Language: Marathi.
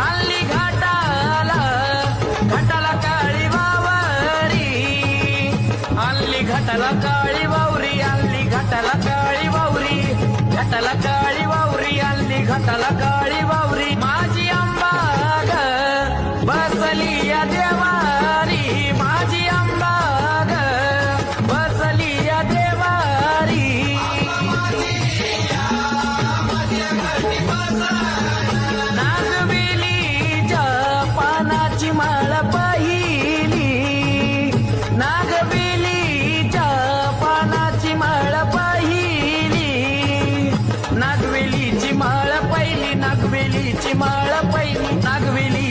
आली घाटाला घाटाला काळी वावरी आली घाटाला काळी वावरी आली घाटाला काळी वावरी घाटाला काळी वावरी आली घाटाला काळी वावरी माझी आंबा ग बसली या देवारी माझी आंबा ग बसली या देवारी नागवेलीच्या पानाची माळ पाहिली नागवेलीच्या पानाची माळ पाहिली नागवेलीची माळ पहिली नागवेलीची माळ पहिली नागवेली